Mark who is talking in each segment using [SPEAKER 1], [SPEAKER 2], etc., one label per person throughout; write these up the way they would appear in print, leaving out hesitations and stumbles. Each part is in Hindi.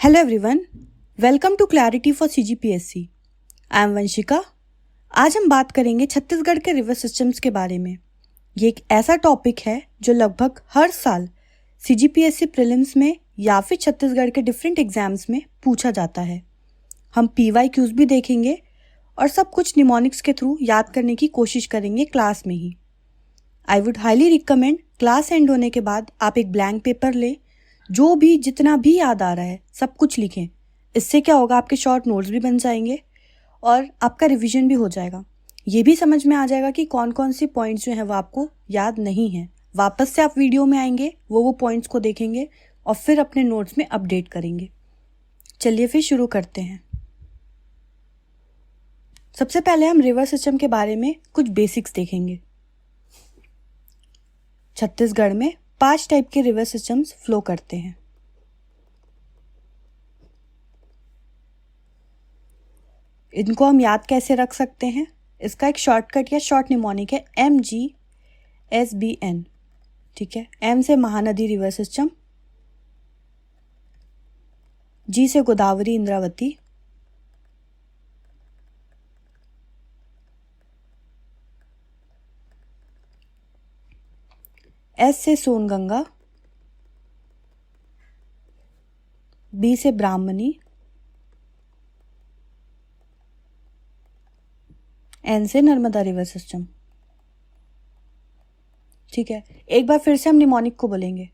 [SPEAKER 1] Hello everyone, welcome to clarity for CGPSC. I am Vanshika. आज हम बात करेंगे छत्तीसगढ़ के रिवर सिस्टम्स के बारे में। ये एक ऐसा टॉपिक है जो लगभग हर साल सीजीपीएससी प्रीलिम्स में या फिर छत्तीसगढ़ के डिफरेंट एग्जाम्स में पूछा जाता है। हम पीवाईक्यूज भी देखेंगे और सब कुछ निमोनिक्स के थ्रू याद करने की कोशिश करेंगे क्लास में ही। I would highly recommend class end होने के बाद आप एक ब्लैंक पेपर लें, जो भी जितना भी याद आ रहा है सब कुछ लिखें। इससे क्या होगा, आपके शॉर्ट नोट्स भी बन जाएंगे और आपका रिवीजन भी हो जाएगा। ये भी समझ में आ जाएगा कि कौन कौन सी पॉइंट्स जो हैं वो आपको याद नहीं हैं। वापस से आप वीडियो में आएंगे, वो पॉइंट्स को देखेंगे और फिर अपने नोट्स में अपडेट करेंगे। चलिए फिर शुरू करते हैं। सबसे पहले हम रिवर सिस्टम के बारे में कुछ बेसिक्स देखेंगे। छत्तीसगढ़ में 5 टाइप के रिवर सिस्टम्स फ्लो करते हैं। इनको हम याद कैसे रख सकते हैं? इसका एक शॉर्टकट या शॉर्ट निमोनिक है MGSBN। ठीक है, M से महानदी रिवर सिस्टम, G से गोदावरी इंद्रावती, S से सोनगंगा, B से ब्राह्मणी, N से नर्मदा रिवर सिस्टम। ठीक है, एक बार फिर से हम निमोनिक को बोलेंगे।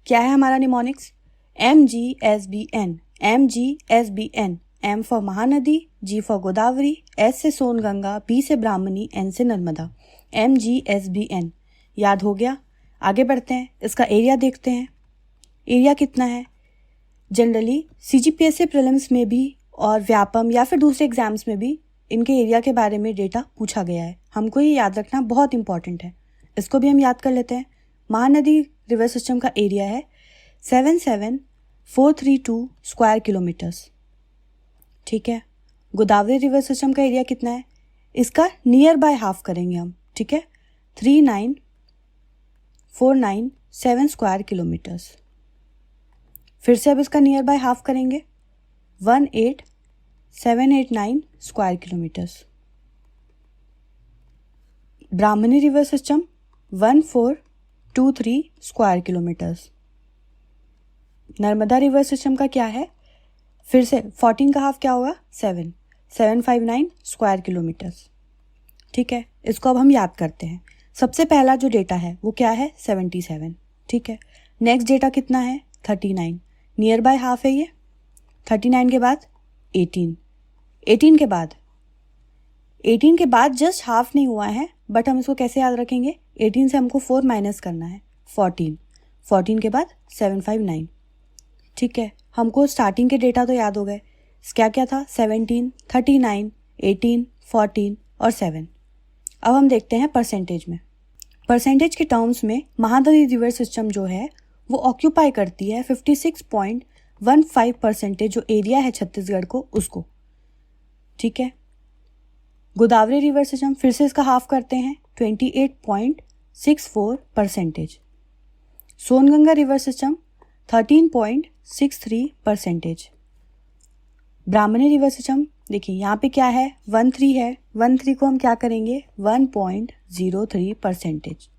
[SPEAKER 1] क्या है हमारा mnemonics? MGSBN। MGSBN, M for Mahanadi, G for Godavari, S से सोनगंगा, B से ब्राह्मणी, N से नर्मदा। MGSBN याद हो गया। आगे बढ़ते हैं, इसका एरिया देखते हैं। एरिया कितना है? जनरली सीजीपीएससी प्रीलिम्स में भी और व्यापम या फिर दूसरे एग्जाम्स में भी इनके एरिया के बारे में डेटा पूछा गया है। हमको ये याद रखना बहुत इंपॉर्टेंट है। इसको भी हम याद कर लेते हैं। महानदी रिवर सिस्टम का एरिया है 77432 स्क्वायर किलोमीटर्स। ठीक है, गोदावरी रिवर सिस्टम का एरिया कितना है? इसका नियर बाय हाफ करेंगे हम। ठीक है, 39497 स्क्वायर किलोमीटर्स। फिर से अब इसका नियर बाय हाफ करेंगे, 18789 square kilometres. Brahmani river system 1423 square kilometres. Narmada river system का क्या है? फिर से 14 का हाफ क्या होगा? 759 स्क्वायर किलोमीटर्स। ठीक है, इसको अब हम याद करते हैं। सबसे पहला जो डेटा है वो क्या है? 77। ठीक है, नेक्स्ट डेटा कितना है? 39। नियर बाय हाफ है ये। 39 के बाद 18। 18 के बाद जस्ट हाफ नहीं हुआ है, बट हम इसको कैसे याद रखेंगे? 18 से हमको 4 माइनस करना है, 14। 14 के बाद 759। ठीक है, हमको स्टार्टिंग के डेटा तो याद हो गए। क्या क्या था? 17, 39, 18, 14 और 7। अब हम देखते हैं परसेंटेज में। परसेंटेज के टर्म्स में महानदी रिवर सिस्टम जो है वो ऑक्यूपाई करती है 56.15% जो एरिया है छत्तीसगढ़ को, उसको। ठीक है, गोदावरी रिवर सिस्टम फिर से इसका हाफ करते हैं, 28.64%। Songanga river system 13.63%। ब्राह्मणी रिवर सिस्टम देखिए यहाँ पे क्या है? 13 है। 13 को हम क्या करेंगे? 1.03%।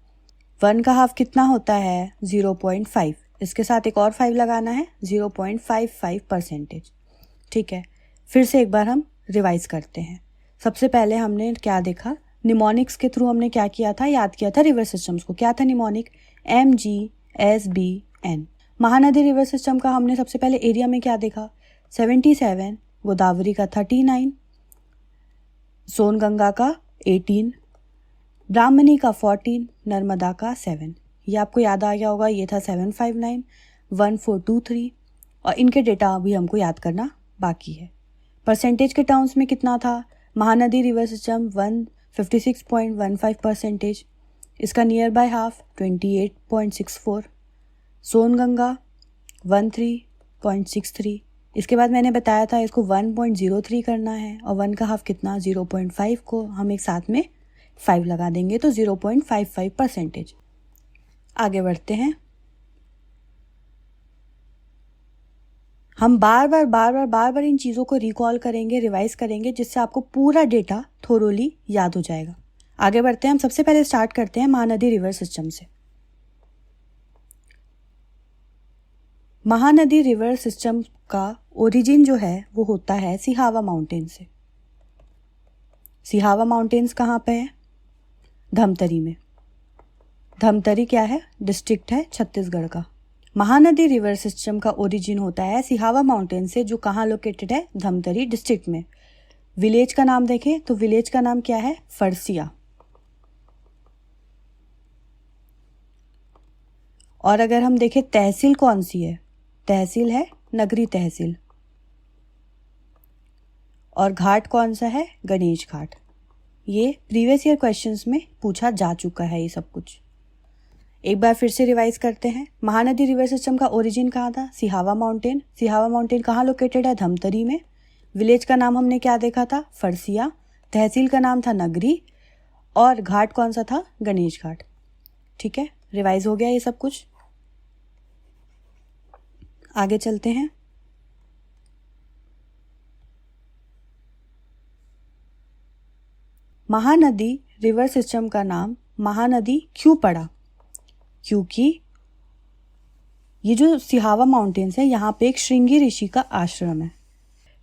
[SPEAKER 1] 1 का हाफ कितना होता है? 0.5। इसके साथ एक और 5 लगाना है, 0.55%। ठीक है, फिर से एक बार हम रिवाइज करते हैं। सबसे पहले हमने क्या देखा? निमोनिक्स के थ्रू हमने क्या किया था? याद किया था रिवर सिस्टम्स को। क्या था mnemonic? MGSBN। Mahanadi river system का हमने सबसे पहले एरिया में क्या देखा? 77, गोदावरी का 39, सोनगंगा का 18, ब्राह्मणी का 14, नर्मदा का 7। ये आपको याद आ गया होगा। ये था 759, 1423 और इनके डेटा अभी हमको याद करना बाकी है। परसेंटेज के टर्म्स में कितना था? Mahanadi river system 56.15%। इसका नियर बाय हाफ 28.64। सोनगंगा 13.63। इसके बाद मैंने बताया था इसको 1.03 करना है और 1 का हाफ कितना? 0.5 को हम एक साथ में 5 लगा देंगे तो 0.55%। आगे बढ़ते हैं। हम बार बार इन चीज़ों को रिकॉल करेंगे, रिवाइज करेंगे, जिससे आपको पूरा डेटा थोरोली याद हो जाएगा। आगे बढ़ते हैं। हम सबसे पहले स्टार्ट करते हैं महानदी रिवर सिस्टम से। महानदी रिवर सिस्टम का ओरिजिन जो है वो होता है सिहावा माउंटेन से। सिहावा माउंटेन्स कहाँ पे है? धमतरी में। धमतरी क्या है? डिस्ट्रिक्ट है छत्तीसगढ़ का। महानदी रिवर सिस्टम का ओरिजिन होता है सिहावा माउंटेन से, जो कहाँ लोकेटेड है? धमतरी डिस्ट्रिक्ट में। विलेज का नाम देखें तो विलेज का नाम क्या है? फरसिया। और अगर हम देखें तहसील कौन सी है? तहसील है नगरी तहसील। और घाट कौन सा है? गणेश घाट। ये प्रीवियस ईयर क्वेश्चंस में पूछा जा चुका है ये सब कुछ। एक बार फिर से रिवाइज करते हैं। महानदी रिवर सिस्टम का ओरिजिन कहाँ था? सिहावा माउंटेन। सिहावा माउंटेन कहाँ लोकेटेड है? धमतरी में। विलेज का नाम हमने क्या देखा था? फरसिया। तहसील का नाम था नगरी। और घाट कौन सा था? गणेश घाट। ठीक है, रिवाइज हो गया ये सब कुछ। आगे चलते हैं। महानदी रिवर सिस्टम का नाम महानदी क्यों पड़ा? क्योंकि ये जो सिहावा माउंटेन्स है, यहाँ पे एक श्रृंगी ऋषि का आश्रम है।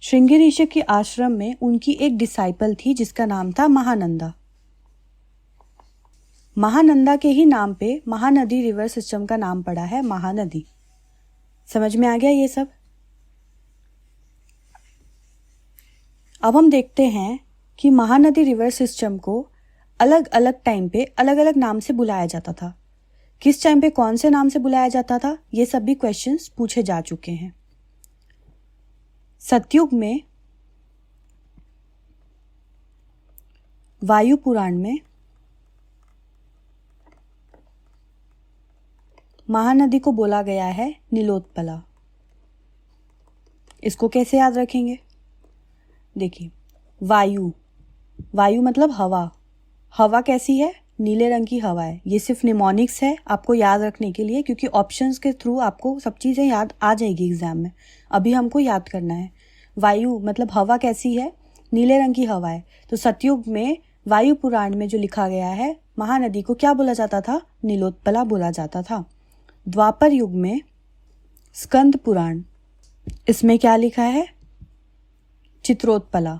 [SPEAKER 1] श्रृंगी ऋषि के आश्रम में उनकी एक डिसाइपल थी जिसका नाम था महानंदा। महानंदा के ही नाम पे महानदी रिवर सिस्टम का नाम पड़ा है महानदी। समझ में आ गया ये सब? अब हम देखते हैं कि महानदी रिवर सिस्टम को अलग अलग टाइम पे अलग अलग नाम से बुलाया जाता था। किस टाइम पे कौन से नाम से बुलाया जाता था, ये सब भी क्वेश्चंस पूछे जा चुके हैं। सतयुग में वायु पुराण में महानदी को बोला गया है नीलोत्पला। इसको कैसे याद रखेंगे? देखिए, वायु, वायु मतलब हवा। हवा कैसी है? नीले रंग की हवा है। ये सिर्फ निमोनिक्स है आपको याद रखने के लिए, क्योंकि ऑप्शंस के थ्रू आपको सब चीज़ें याद आ जाएगी एग्जाम में। अभी हमको याद करना है। वायु मतलब हवा कैसी है? नीले रंग की हवा है। तो सतयुग में वायु पुराण में जो लिखा गया है, महानदी को क्या बोला जाता था? नीलोत्पला बोला जाता था। द्वापर युग में स्कंद पुराण, इसमें क्या लिखा है? चित्रोत्पला।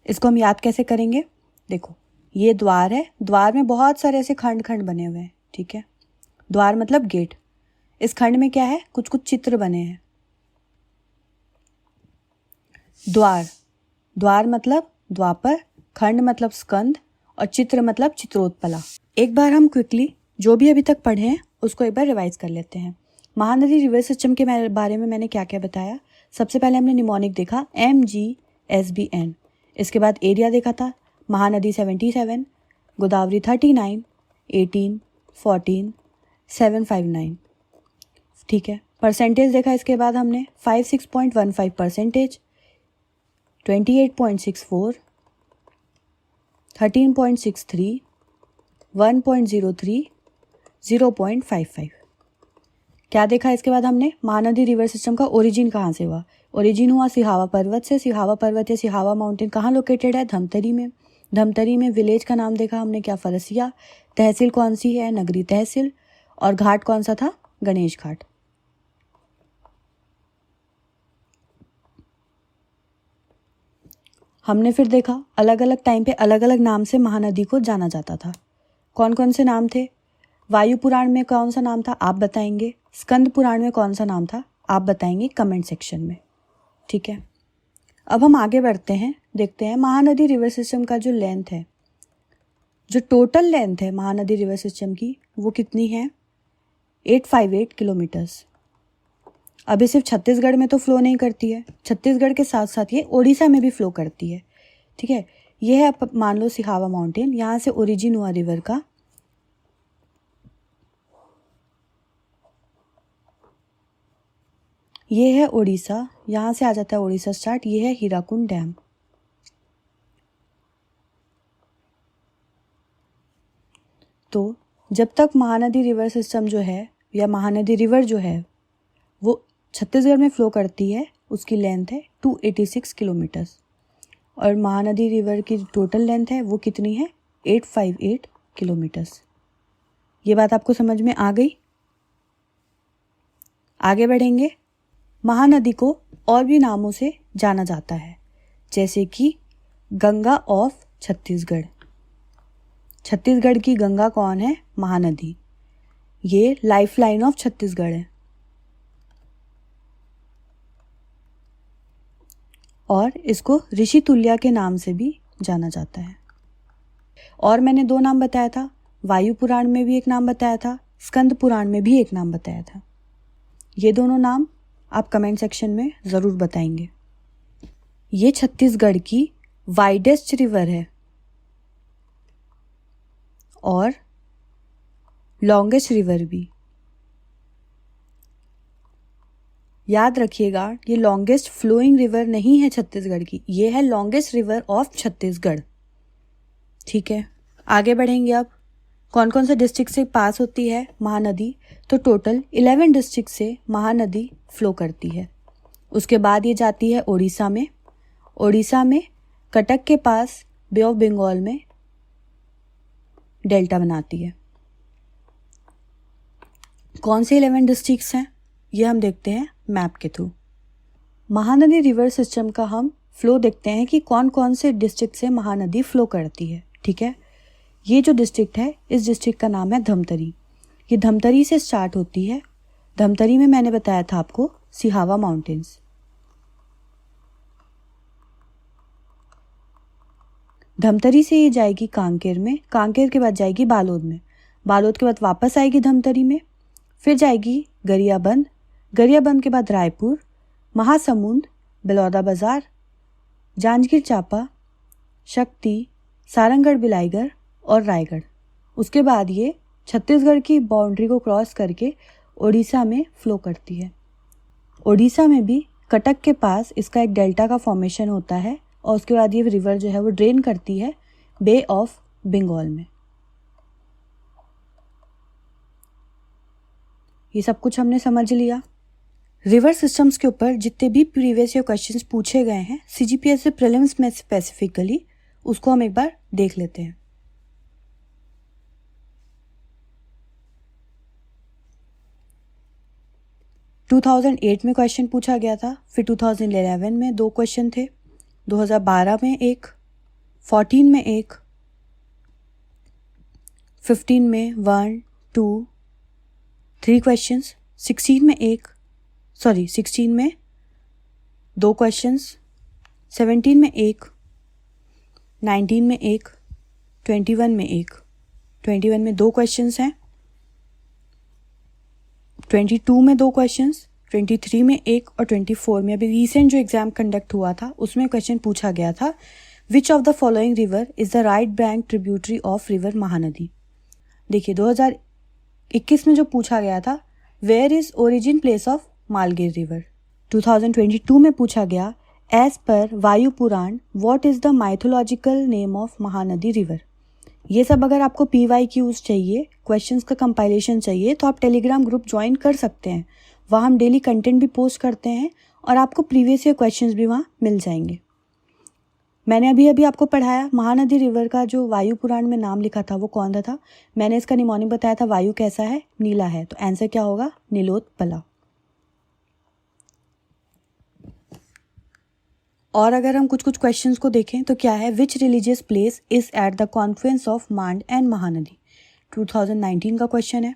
[SPEAKER 1] इसको हम याद कैसे करेंगे? देखो, ये द्वार है। द्वार में बहुत सारे ऐसे खंड खंड बने हुए हैं। ठीक है, द्वार मतलब गेट। इस खंड में क्या है? कुछ कुछ चित्र बने हैं। द्वार, द्वार मतलब द्वापर, खंड मतलब स्कंद, और चित्र मतलब चित्रोत्पला। एक बार हम क्विकली जो भी अभी तक पढ़े हैं उसको एक बार रिवाइज कर लेते हैं। महानदी रिवर सिस्टम के बारे में मैंने क्या क्या बताया? सबसे पहले हमने निमोनिक देखा MGSBN। इसके बाद एरिया देखा था, महानदी 77, गोदावरी 39, 18, 14, 759। ठीक है, परसेंटेज देखा इसके बाद हमने 56.15%, 28.64, 13.63, 1.03, 0.55। क्या देखा इसके बाद हमने? महानदी रिवर सिस्टम का ओरिजिन कहाँ से हुआ? ओरिजिन हुआ सिहावा पर्वत से। सिहावा पर्वत या सिहावा माउंटेन कहाँ लोकेटेड है? धमतरी में। धमतरी में विलेज का नाम देखा हमने क्या? फरसिया। तहसील कौन सी है? नगरी तहसील। और घाट कौन सा था? गणेश घाट। हमने फिर देखा अलग अलग टाइम पे अलग अलग नाम से महानदी को जाना जाता था। कौन कौन से नाम थे? वायु पुराण में कौन सा नाम था आप बताएंगे। स्कंद पुराण में कौन सा नाम था आप बताएंगे कमेंट सेक्शन में। ठीक है, अब हम आगे बढ़ते हैं। देखते हैं महानदी रिवर सिस्टम का जो लेंथ है, जो टोटल लेंथ है महानदी रिवर सिस्टम की, वो कितनी है? 858 किलोमीटर्स। अभी सिर्फ छत्तीसगढ़ में तो फ्लो नहीं करती है, छत्तीसगढ़ के साथ साथ ये ओडिशा में भी फ्लो करती है। ठीक है, ये है मान लो सिहावा माउंटेन, यहाँ से ओरिजिन हुआ रिवर का। ये है ओडिशा, यहाँ से आ जाता है ओडिशा स्टार्ट। ये है हीराकुंड डैम। तो जब तक महानदी रिवर सिस्टम जो है या महानदी रिवर जो है वो छत्तीसगढ़ में फ़्लो करती है, उसकी लेंथ है 286 किलोमीटर्स और महानदी रिवर की टोटल लेंथ है वो कितनी है 858 किलोमीटर्स। ये बात आपको समझ में आ गई? आगे बढ़ेंगे। महानदी को और भी नामों से जाना जाता है, जैसे कि गंगा ऑफ छत्तीसगढ़। छत्तीसगढ़ की गंगा कौन है? महानदी। ये लाइफ लाइन ऑफ छत्तीसगढ़ है। और इसको ऋषि तुल्या के नाम से भी जाना जाता है। और मैंने 2 नाम बताया था, वायु पुराण में भी एक नाम बताया था, स्कंद पुराण में भी एक नाम बताया था। ये दोनों नाम आप कमेंट सेक्शन में ज़रूर बताएंगे। ये छत्तीसगढ़ की वाइडेस्ट रिवर है और लॉन्गेस्ट रिवर भी। याद रखिएगा, ये लॉन्गेस्ट फ्लोइंग रिवर नहीं है छत्तीसगढ़ की, ये है लॉन्गेस्ट रिवर ऑफ छत्तीसगढ़। ठीक है, आगे बढ़ेंगे। अब कौन कौन से डिस्ट्रिक्ट से पास होती है महानदी? तो टोटल 11 डिस्ट्रिक्ट से महानदी फ्लो करती है। उसके बाद ये जाती है ओडिशा में। ओडिशा में कटक के पास बे ऑफ बंगाल में डेल्टा बनाती है। कौन से 11 डिस्ट्रिक्ट्स हैं ये हम देखते हैं मैप के थ्रू। महानदी रिवर सिस्टम का हम फ्लो देखते हैं कि कौन कौन से डिस्ट्रिक्ट से महानदी फ्लो करती है। ठीक है, ये जो डिस्ट्रिक्ट है, इस डिस्ट्रिक्ट का नाम है धमतरी। ये धमतरी से स्टार्ट होती है। धमतरी में मैंने बताया था आपको सिहावा माउंटेन्स। धमतरी से ये जाएगी कांकेर में, कांकेर के बाद जाएगी बालोद में, बालोद के बाद वापस आएगी धमतरी में, फिर जाएगी गरियाबंद, गरियाबंद के बाद रायपुर, महासमुंद, बलौदाबाजार, जांजगीर चांपा, शक्ति, सारंगढ़ बिलाईगढ़ और रायगढ़। उसके बाद ये छत्तीसगढ़ की बाउंड्री को क्रॉस करके ओडिशा में फ्लो करती है। ओडिशा में भी कटक के पास इसका एक डेल्टा का फॉर्मेशन होता है और उसके बाद ये रिवर जो है वो ड्रेन करती है बे ऑफ बंगाल में। ये सब कुछ हमने समझ लिया। रिवर सिस्टम्स के ऊपर जितने भी प्रीवियस ईयर क्वेश्चंस पूछे गए हैं सीजीपीएससी प्रीलिम्स में स्पेसिफिकली, उसको हम एक बार देख लेते हैं। – 2008 में क्वेश्चन पूछा गया था, फिर 2011 में 2 क्वेश्चन थे, 2012 में 1, 14 में 1, 15 में 1, 2, 3 क्वेश्चंस, 16 में 2 क्वेश्चंस, 17 में 1, 19 में 1, 21 में 1, 21 में 2 क्वेश्चंस हैं, 22 में 2 क्वेश्चंस, 23 में 1 और 24 में अभी रिसेंट जो एग्जाम कंडक्ट हुआ था उसमें क्वेश्चन पूछा गया था, which of the following river is the right bank tributary of river Mahanadi. देखिए 2021 में जो पूछा गया था, where is origin place of Malgir river. 2022 में पूछा गया, as per Vayu Purana what is the mythological name of Mahanadi river. ये सब अगर आपको PYQs चाहिए, क्वेश्चंस का कंपाइलेशन चाहिए, तो आप टेलीग्राम ग्रुप ज्वाइन कर सकते हैं। वहाँ हम डेली कंटेंट भी पोस्ट करते हैं और आपको प्रीवियस ईयर क्वेश्चंस भी वहाँ मिल जाएंगे। मैंने अभी आपको पढ़ाया महानदी रिवर का जो वायु पुराण में नाम लिखा था वो कौन सा था। मैंने इसका निमोनिक बताया था, वायु कैसा है? नीला है। तो आंसर क्या होगा? नीलोत्पला। और अगर हम कुछ क्वेश्चंस को देखें तो क्या है, which religious place is at the confluence of Mand and Mahanadi. 2019 का क्वेश्चन है।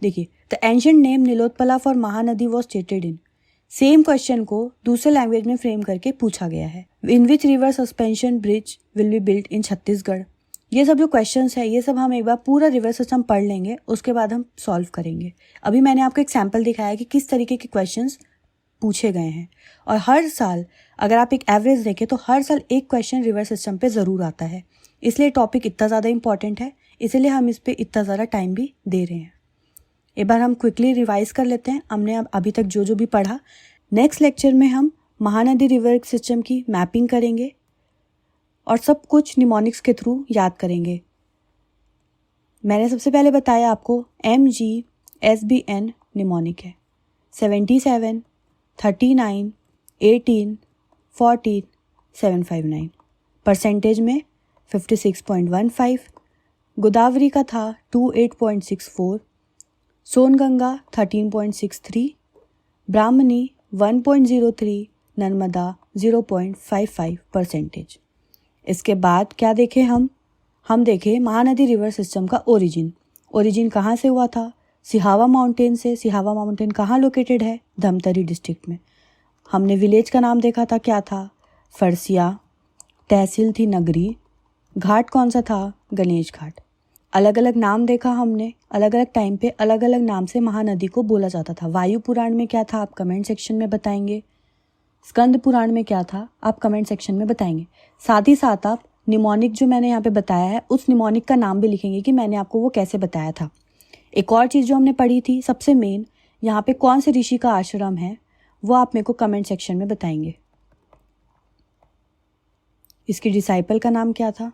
[SPEAKER 1] देखिए, the ancient name Nilotpala for Mahanadi was stated in. Same question को दूसरे लैंग्वेज में फ्रेम करके पूछा गया है। In which river suspension bridge will be built in Chhattisgarh. ये सब जो क्वेश्चंस है ये सब हम एक बार पूरा रिवर सिस्टम पढ़ लेंगे, उसके बाद हम सॉल्व करेंगे। अभी मैंने आपको एक सैम्पल दिखाया कि किस तरीके के क्वेश्चंस पूछे गए हैं। और हर साल अगर आप एक एवरेज देखें तो हर साल एक क्वेश्चन रिवर सिस्टम पे ज़रूर आता है। इसलिए टॉपिक इतना ज़्यादा इंपॉर्टेंट है, इसीलिए हम इस पे इतना ज़्यादा टाइम भी दे रहे हैं। एक बार हम क्विकली रिवाइज कर लेते हैं हमने अभी तक जो भी पढ़ा। नेक्स्ट लेक्चर में हम महानदी रिवर सिस्टम की मैपिंग करेंगे और सब कुछ निमोनिक्स के थ्रू याद करेंगे। मैंने सबसे पहले बताया आपको MGSBN निमोनिक है। 77, 39, 18, 14, 759 परसेंटेज में 56.15। गोदावरी का था 28.64, सोनगंगा 13.63, ब्राह्मणी 1.03, नर्मदा 0.55 परसेंटेज। इसके बाद क्या देखे हम देखे महानदी रिवर सिस्टम का ओरिजिन कहाँ से हुआ था? सिहावा माउंटेन से। सिहावा माउंटेन कहाँ लोकेटेड है? धमतरी डिस्ट्रिक्ट में। हमने विलेज का नाम देखा था, क्या था? फरसिया। तहसील थी नगरी। घाट कौन सा था? गणेश घाट। अलग अलग नाम देखा हमने, अलग अलग टाइम पे अलग अलग नाम से महानदी को बोला जाता था। वायु पुराण में क्या था आप कमेंट सेक्शन में बताएंगे। स्कंद पुराण में क्या था आप कमेंट सेक्शन में बताएंगे। साथ ही साथ आप निमोनिक जो मैंने यहाँ पे बताया है उस निमोनिक का नाम भी लिखेंगे कि मैंने आपको वो कैसे बताया था। एक और चीज़ जो हमने पढ़ी थी सबसे मेन, यहाँ पे कौन से ऋषि का आश्रम है वो आप मेरे को कमेंट सेक्शन में बताएंगे। इसकी डिसाइपल का नाम क्या था?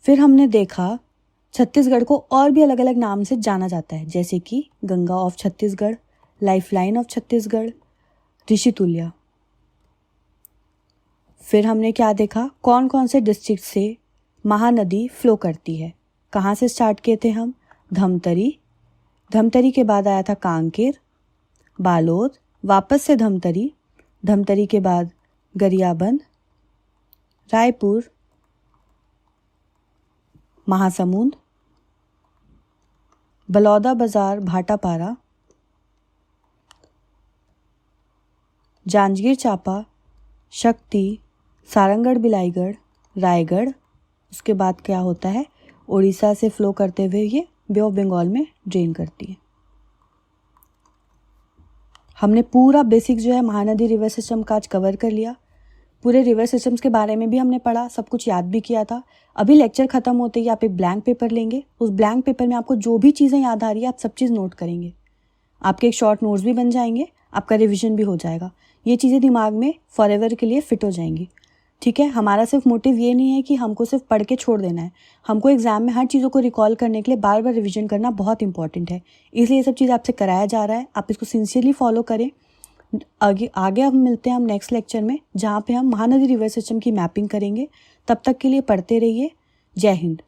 [SPEAKER 1] फिर हमने देखा छत्तीसगढ़ को और भी अलग अलग नाम से जाना जाता है, जैसे कि Ganga of Chhattisgarh, lifeline of Chhattisgarh, Rishitulya. फिर हमने क्या देखा, कौन कौन से डिस्ट्रिक्ट से महानदी फ्लो करती है। कहाँ से स्टार्ट किए थे हम? धमतरी के बाद आया था कांकेर, बालोद, वापस से धमतरी के बाद गरियाबंद, रायपुर, महासमुंद, बलौदा बाजार, भाटापारा, जांजगीर चांपा, शक्ति, सारंगढ़ बिलाईगढ़, रायगढ़। उसके बाद क्या होता है, उड़ीसा से फ्लो करते हुए ये बे ऑफ बंगाल में ड्रेन करती है। हमने पूरा बेसिक जो है महानदी रिवर सिस्टम का आज कवर कर लिया। पूरे रिवर सिस्टम्स के बारे में भी हमने पढ़ा, सब कुछ याद भी किया था। अभी लेक्चर खत्म होते ही आप एक ब्लैंक पेपर लेंगे, उस ब्लैंक पेपर में आपको जो भी चीज़ें याद आ रही है आप सब चीज़ नोट करेंगे। आपके एक शॉर्ट नोट्स भी बन जाएंगे, आपका रिविजन भी हो जाएगा। ये चीज़ें दिमाग में फॉरएवर के लिए फिट हो जाएंगी। ठीक है, हमारा सिर्फ मोटिव ये नहीं है कि हमको सिर्फ पढ़ के छोड़ देना है। हमको एग्जाम में हर चीज़ों को रिकॉल करने के लिए बार बार रिवीजन करना बहुत इंपॉर्टेंट है, इसलिए ये सब चीज़ आपसे कराया जा रहा है। आप इसको सिंसियरली फॉलो करें। आगे हम मिलते हैं हम नेक्स्ट लेक्चर में, जहाँ पे हम महानदी रिवर सिस्टम की मैपिंग करेंगे। तब तक के लिए पढ़ते रहिए। जय हिंद।